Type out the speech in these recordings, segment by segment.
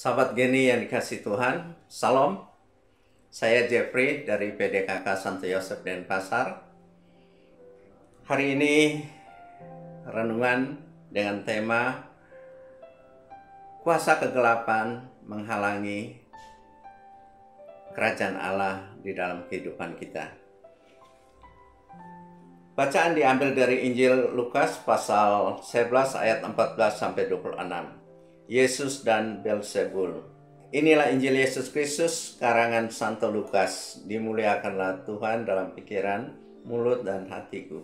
Sahabat Geni yang dikasih Tuhan, Salam. Saya Jeffrey dari PDKK Santo Yosef Denpasar. Hari ini renungan dengan tema kuasa kegelapan menghalangi kerajaan Allah di dalam kehidupan kita. Bacaan diambil dari Injil Lukas pasal 11 ayat 14-26. Yesus dan Beelzebul. Inilah Injil Yesus Kristus karangan Santo Lukas. Dimuliakanlah Tuhan dalam pikiran, mulut, dan hatiku.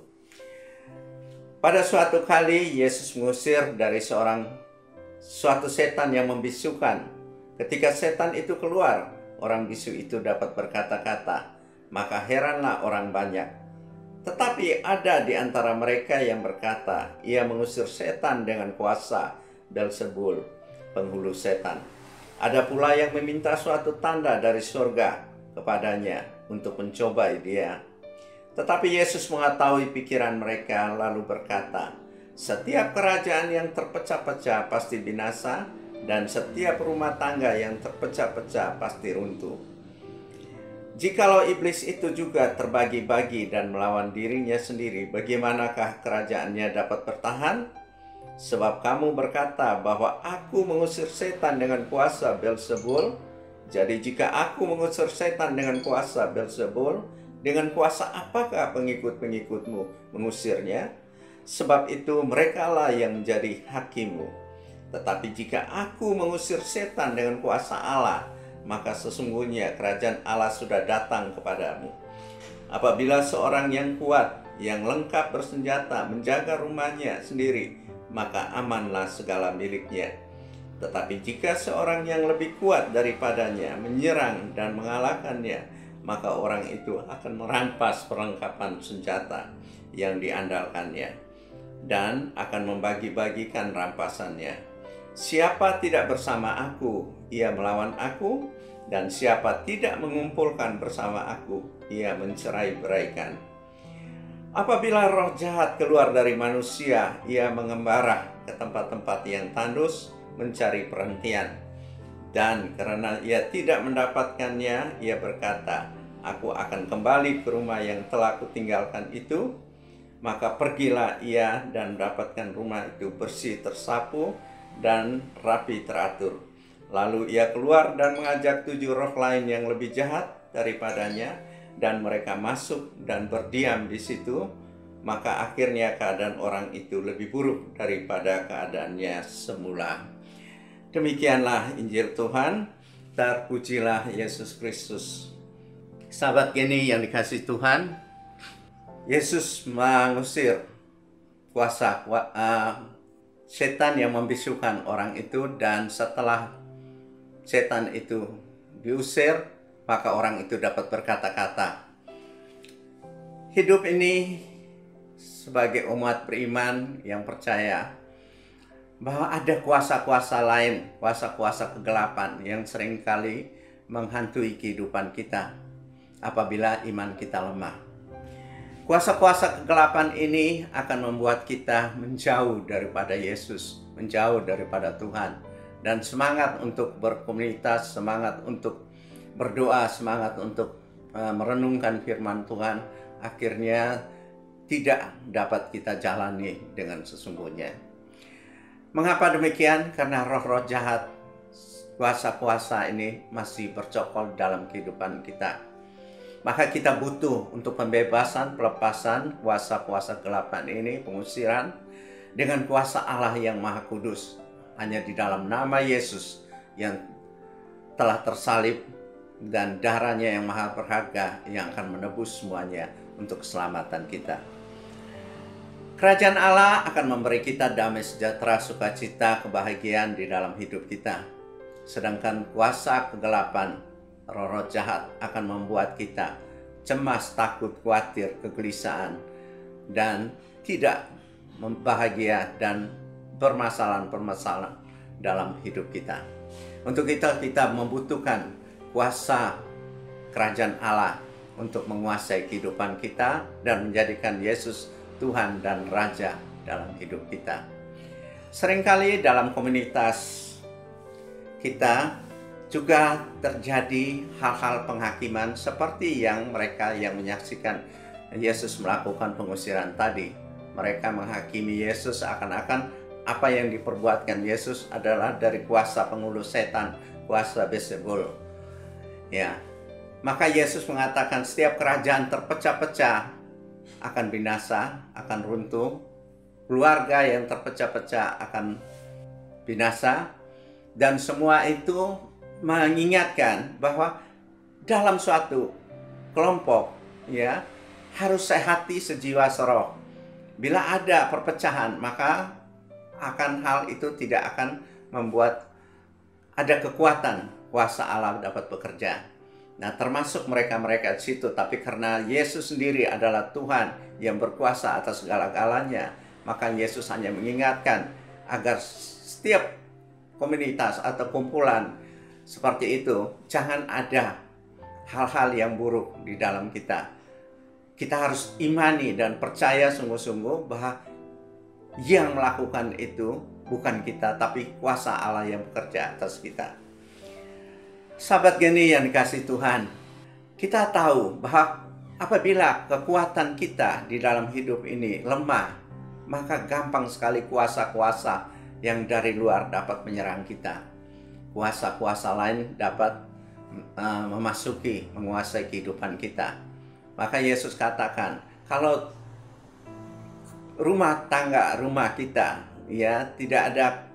Pada suatu kali Yesus mengusir dari suatu setan yang membisukan. Ketika setan itu keluar, orang bisu itu dapat berkata-kata. Maka heranlah orang banyak. Tetapi ada di antara mereka yang berkata, ia mengusir setan dengan kuasa Beelzebul, penghulu setan. Ada pula yang meminta suatu tanda dari surga kepadanya untuk mencobai dia. Tetapi Yesus mengetahui pikiran mereka lalu berkata, setiap kerajaan yang terpecah-pecah pasti binasa, dan setiap rumah tangga yang terpecah-pecah pasti runtuh. Jikalau iblis itu juga terbagi-bagi dan melawan dirinya sendiri, bagaimanakah kerajaannya dapat bertahan? Sebab kamu berkata bahwa aku mengusir setan dengan kuasa Beelzebul. Jadi jika aku mengusir setan dengan kuasa Beelzebul, dengan kuasa apakah pengikut-pengikutmu mengusirnya? Sebab itu merekalah yang menjadi hakimmu. Tetapi jika aku mengusir setan dengan kuasa Allah, maka sesungguhnya kerajaan Allah sudah datang kepadamu. Apabila seorang yang kuat, yang lengkap bersenjata, menjaga rumahnya sendiri, maka amanlah segala miliknya. Tetapi jika seorang yang lebih kuat daripadanya menyerang dan mengalahkannya, maka orang itu akan merampas perlengkapan senjata yang diandalkannya dan akan membagi-bagikan rampasannya. Siapa tidak bersama aku, ia melawan aku, dan siapa tidak mengumpulkan bersama aku, ia mencerai-beraikan. Apabila roh jahat keluar dari manusia, ia mengembara ke tempat-tempat yang tandus mencari perhentian. Dan karena ia tidak mendapatkannya, ia berkata, aku akan kembali ke rumah yang telah kutinggalkan itu. Maka pergilah ia dan mendapatkan rumah itu bersih tersapu dan rapi teratur. Lalu ia keluar dan mengajak 7 roh lain yang lebih jahat daripadanya, dan mereka masuk dan berdiam di situ. Maka akhirnya keadaan orang itu lebih buruk daripada keadaannya semula. Demikianlah Injil Tuhan. Terpujilah Yesus Kristus. Sahabat Geni yang dikasih Tuhan, Yesus mengusir kuasa setan yang membisukan orang itu, dan setelah setan itu diusir, maka orang itu dapat berkata-kata. Hidup ini sebagai umat beriman yang percaya bahwa ada kuasa-kuasa lain, kuasa-kuasa kegelapan yang seringkali menghantui kehidupan kita apabila iman kita lemah. Kuasa-kuasa kegelapan ini akan membuat kita menjauh daripada Yesus, menjauh daripada Tuhan, dan semangat untuk berkomunitas, semangat untuk berdoa, semangat untuk merenungkan firman Tuhan, akhirnya tidak dapat kita jalani dengan sesungguhnya. Mengapa demikian? Karena roh-roh jahat, kuasa-kuasa ini masih bercokol dalam kehidupan kita. Maka kita butuh untuk pembebasan, pelepasan kuasa-kuasa kegelapan ini, pengusiran dengan kuasa Allah yang Maha Kudus. Hanya di dalam nama Yesus yang telah tersalib dan darahnya yang maha berharga yang akan menebus semuanya untuk keselamatan kita. Kerajaan Allah akan memberi kita damai sejahtera, sukacita, kebahagiaan di dalam hidup kita. Sedangkan kuasa kegelapan, roh-roh jahat akan membuat kita cemas, takut, khawatir, kegelisahan, dan tidak bahagia dan permasalahan-permasalahan dalam hidup kita. Untuk kita membutuhkan kuasa kerajaan Allah untuk menguasai kehidupan kita dan menjadikan Yesus Tuhan dan Raja dalam hidup kita. Seringkali dalam komunitas kita juga terjadi hal-hal penghakiman seperti yang mereka yang menyaksikan Yesus melakukan pengusiran tadi. Mereka menghakimi Yesus seakan-akan apa yang diperbuatkan Yesus adalah dari kuasa penghulu setan, kuasa Beelzebul. Ya, maka Yesus mengatakan setiap kerajaan terpecah-pecah akan binasa, akan runtuh. Keluarga yang terpecah-pecah akan binasa. Dan semua itu mengingatkan bahwa dalam suatu kelompok, ya, harus sehati sejiwa seroh. Bila ada perpecahan, maka hal itu tidak akan membuat ada kekuatan kuasa Allah dapat bekerja. Nah, termasuk mereka-mereka di situ. Tapi karena Yesus sendiri adalah Tuhan yang berkuasa atas segala-galanya, maka Yesus hanya mengingatkan agar setiap komunitas atau kumpulan seperti itu jangan ada hal-hal yang buruk di dalam kita. Kita harus imani dan percaya sungguh-sungguh bahwa yang melakukan itu bukan kita, tapi kuasa Allah yang bekerja atas kita. Sahabat geni yang dikasihi Tuhan, kita tahu bahwa apabila kekuatan kita di dalam hidup ini lemah, maka gampang sekali kuasa-kuasa yang dari luar dapat menyerang kita. Kuasa-kuasa lain dapat menguasai kehidupan kita. Maka Yesus katakan, kalau rumah kita, ya, tidak ada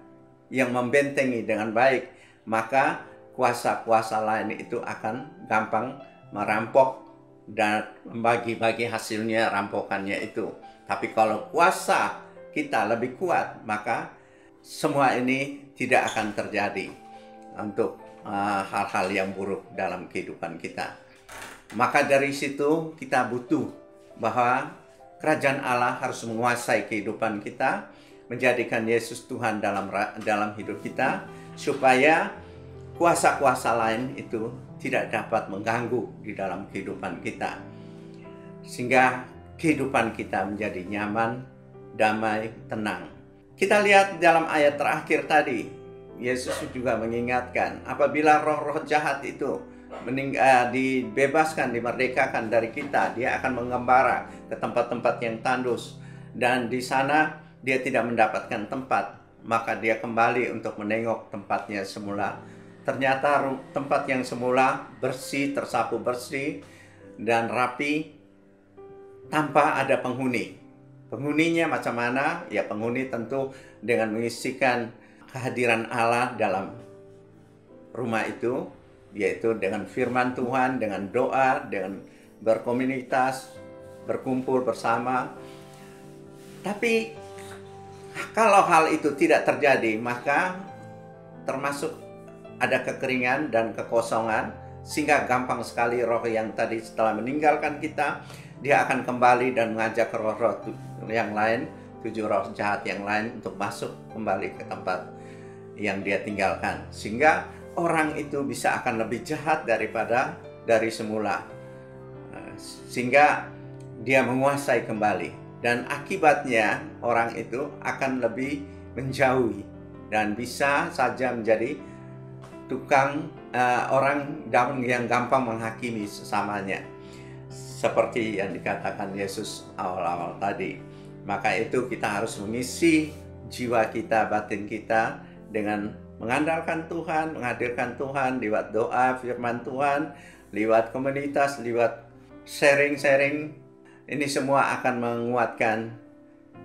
yang membentengi dengan baik, maka kuasa-kuasa lain itu akan gampang merampok dan membagi-bagi hasilnya rampokannya itu. Tapi kalau kuasa kita lebih kuat, maka semua ini tidak akan terjadi untuk hal-hal yang buruk dalam kehidupan kita. Maka dari situ kita butuh bahwa kerajaan Allah harus menguasai kehidupan kita, menjadikan Yesus Tuhan dalam hidup kita, supaya kuasa-kuasa lain itu tidak dapat mengganggu di dalam kehidupan kita. Sehingga kehidupan kita menjadi nyaman, damai, tenang. Kita lihat dalam ayat terakhir tadi, Yesus juga mengingatkan, apabila roh-roh jahat itu dibebaskan, dimerdekakan dari kita, dia akan mengembara ke tempat-tempat yang tandus. Dan di sana dia tidak mendapatkan tempat, maka dia kembali untuk menengok tempatnya semula. Ternyata tempat yang semula bersih, tersapu bersih, dan rapi, tanpa ada penghuni. Penghuninya macam mana? Ya, penghuni tentu dengan mengisikan kehadiran Allah dalam rumah itu, yaitu dengan firman Tuhan, dengan doa, dengan berkomunitas, berkumpul bersama. Tapi kalau hal itu tidak terjadi, maka termasuk ada kekeringan dan kekosongan, sehingga gampang sekali roh yang tadi setelah meninggalkan kita, dia akan kembali dan mengajak roh-roh yang lain, 7 roh jahat yang lain untuk masuk kembali ke tempat yang dia tinggalkan. Sehingga orang itu bisa akan lebih jahat daripada dari semula. Sehingga dia menguasai kembali. Dan akibatnya orang itu akan lebih menjauhi dan bisa saja menjadi tukang orang yang gampang menghakimi sesamanya. Seperti yang dikatakan Yesus awal-awal tadi. Maka itu kita harus mengisi jiwa kita, batin kita dengan mengandalkan Tuhan, menghadirkan Tuhan lewat doa, firman Tuhan, lewat komunitas, lewat sharing-sharing. Ini semua akan menguatkan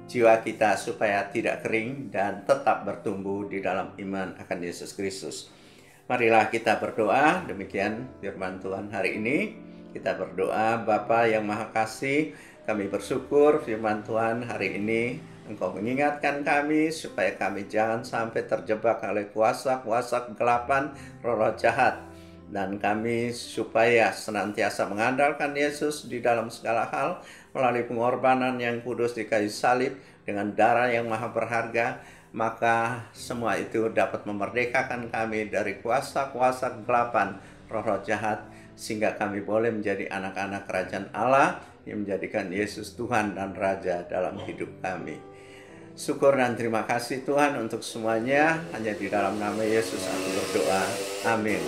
jiwa kita supaya tidak kering dan tetap bertumbuh di dalam iman akan Yesus Kristus. Marilah kita berdoa. Demikian firman Tuhan hari ini. Kita berdoa, Bapa yang Maha Kasih, kami bersyukur firman Tuhan hari ini Engkau mengingatkan kami supaya kami jangan sampai terjebak oleh kuasa-kuasa kegelapan, roh-roh jahat. Dan kami supaya senantiasa mengandalkan Yesus di dalam segala hal melalui pengorbanan yang kudus di kayu salib dengan darah yang maha berharga. Maka semua itu dapat memerdekakan kami dari kuasa-kuasa kegelapan, roh-roh jahat, sehingga kami boleh menjadi anak-anak kerajaan Allah yang menjadikan Yesus Tuhan dan Raja dalam hidup kami. Syukur dan terima kasih Tuhan untuk semuanya. Hanya di dalam nama Yesus aku berdoa. Amin.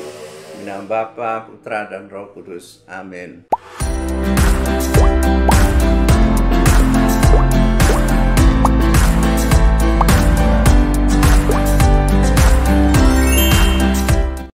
Di nama Bapa, Putra, dan Roh Kudus. Amin.